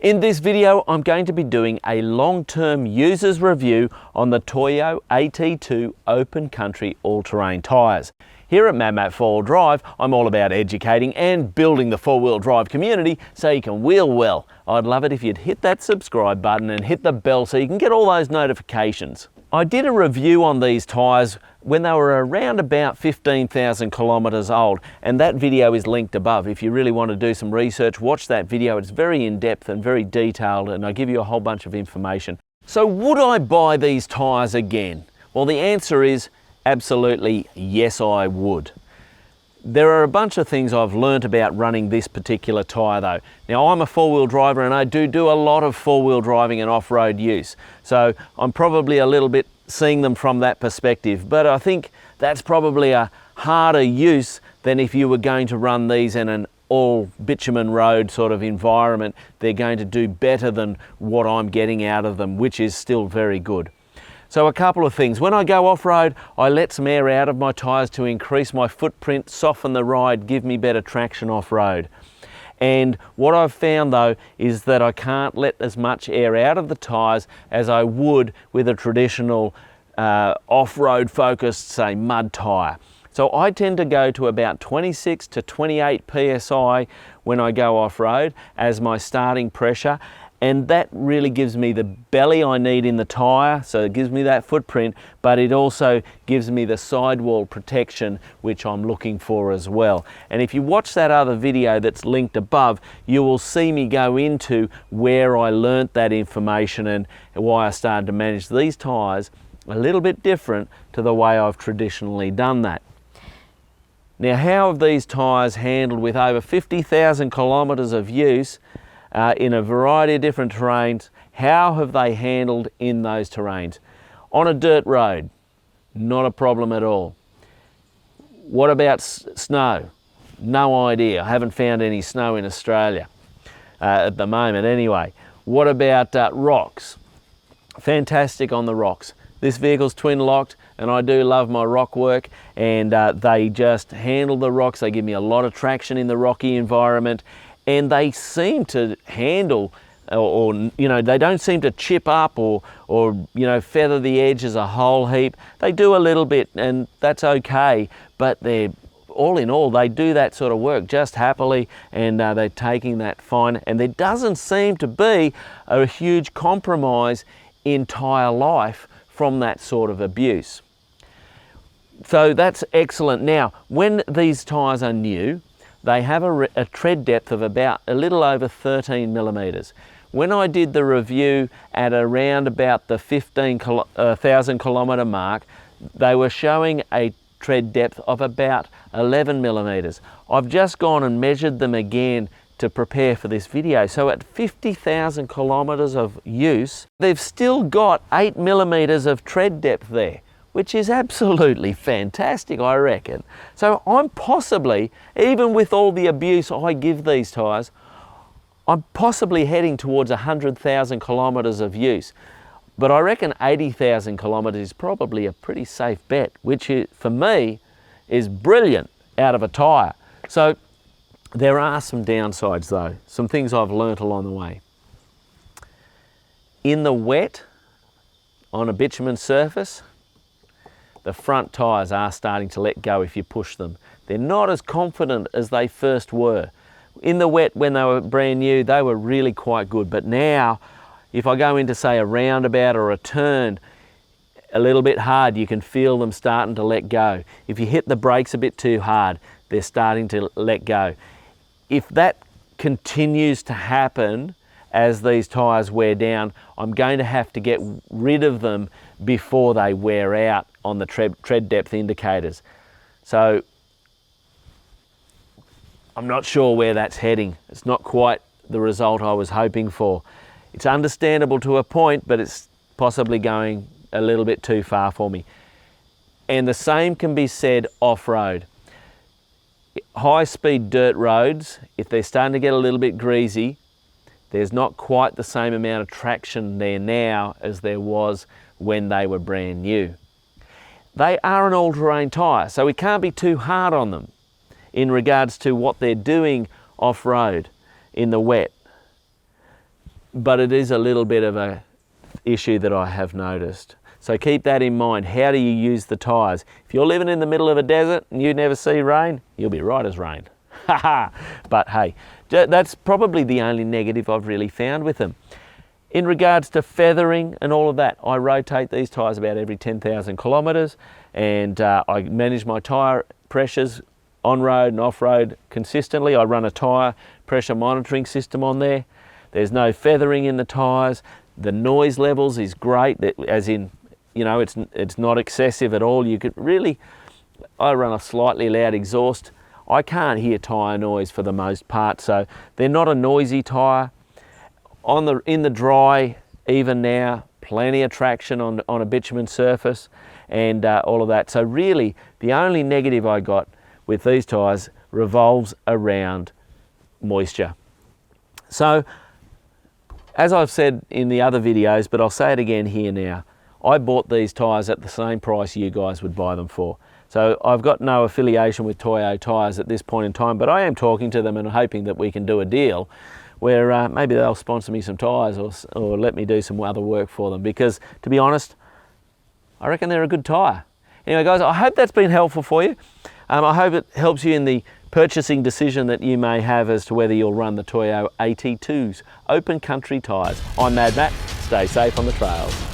In this video, I'm going to be doing a long-term user's review on the Toyo AT2 Open Country all-terrain tyres. Here at MadMatt 4-wheel drive, I'm all about educating and building the four-wheel drive community so you can wheel well. I'd love it if you'd hit that subscribe button and hit the bell so you can get all those notifications. I did a review on these tyres when they were around about 15,000 kilometres old, and that video is linked above. If you really want to do some research, watch that video. It's very in-depth and very detailed, and I give you a whole bunch of information. So would I buy these tyres again? Well, the answer is absolutely yes, I would. There are a bunch of things I've learnt about running this particular tyre though. Now, I'm a four-wheel driver and I do a lot of four-wheel driving and off-road use. So I'm probably a little bit seeing them from that perspective, but I think that's probably a harder use than if you were going to run these in an all bitumen road sort of environment. They're going to do better than what I'm getting out of them, which is still very good. So a couple of things. When I go off-road, I let some air out of my tyres to increase my footprint, soften the ride, give me better traction off-road. And what I've found though is that I can't let as much air out of the tyres as I would with a traditional off-road focused, say, mud tyre. So I tend to go to about 26 to 28 psi when I go off-road as my starting pressure. And that really gives me the belly I need in the tyre, so it gives me that footprint, but it also gives me the sidewall protection, which I'm looking for as well. And if you watch that other video that's linked above, you will see me go into where I learnt that information and why I started to manage these tyres a little bit different to the way I've traditionally done that. Now, how have these tyres handled with over 50,000 kilometres of use in a variety of different terrains? How have they handled in those terrains? On a dirt road, not a problem at all. What about snow? No idea. I haven't found any snow in Australia at the moment anyway. What about rocks? Fantastic on the rocks. This vehicle's twin locked and I do love my rock work, and they just handle the rocks. They give me a lot of traction in the rocky environment. And they seem to handle, or you know, they don't seem to chip up or you know, feather the edge as a whole heap. They do a little bit, and that's okay. But they're all in all, they do that sort of work just happily, and they're taking that fine. And there doesn't seem to be a huge compromise in tyre life from that sort of abuse. So that's excellent. Now, when these tyres are new, they have a tread depth of about a little over 13 millimetres. When I did the review at around about the 15,000 kilometre mark, they were showing a tread depth of about 11 millimetres. I've just gone and measured them again to prepare for this video. So at 50,000 kilometres of use, they've still got 8 millimetres of tread depth there, which is absolutely fantastic, I reckon. So I'm possibly, even with all the abuse I give these tyres, I'm possibly heading towards 100,000 kilometres of use. But I reckon 80,000 kilometres is probably a pretty safe bet, which is, for me, is brilliant out of a tyre. So there are some downsides though, some things I've learnt along the way. In the wet, on a bitumen surface, the front tyres are starting to let go if you push them. They're not as confident as they first were. In the wet, when they were brand new, they were really quite good. But now, if I go into, say, a roundabout or a turn a little bit hard, you can feel them starting to let go. If you hit the brakes a bit too hard, they're starting to let go. If that continues to happen as these tyres wear down, I'm going to have to get rid of them before they wear out on the tread depth indicators. So I'm not sure where that's heading. It's not quite the result I was hoping for. It's understandable to a point, but it's possibly going a little bit too far for me. And the same can be said off-road. High-speed dirt roads, if they're starting to get a little bit greasy, there's not quite the same amount of traction there now as there was when they were brand new. They are an all-terrain tyre, so we can't be too hard on them in regards to what they're doing off-road in the wet. but it is a little bit of a issue that I have noticed. So keep that in mind. How do you use the tyres? If you're living in the middle of a desert and you never see rain, you'll be right as rain. But hey, that's probably the only negative I've really found with them. In regards to feathering and all of that, I rotate these tyres about every 10,000 kilometres, and I manage my tyre pressures on-road and off-road consistently. I run a tyre pressure monitoring system on there. There's no feathering in the tyres. The noise levels is great, as in, you know, it's not excessive at all. You could really, I run a slightly loud exhaust. I can't hear tyre noise for the most part, so they're not a noisy tyre. In the dry, even now, plenty of traction on a bitumen surface and all of that. So really, the only negative I got with these tyres revolves around moisture. So, as I've said in the other videos, but I'll say it again here now, I bought these tyres at the same price you guys would buy them for. So I've got no affiliation with Toyo Tires at this point in time, but I am talking to them and hoping that we can do a deal where maybe they'll sponsor me some tyres or let me do some other work for them, because to be honest, I reckon they're a good tyre. Anyway guys, I hope that's been helpful for you. I hope it helps you in the purchasing decision that you may have as to whether you'll run the Toyo AT2's Open Country tyres. I'm MadMatt. Stay safe on the trails.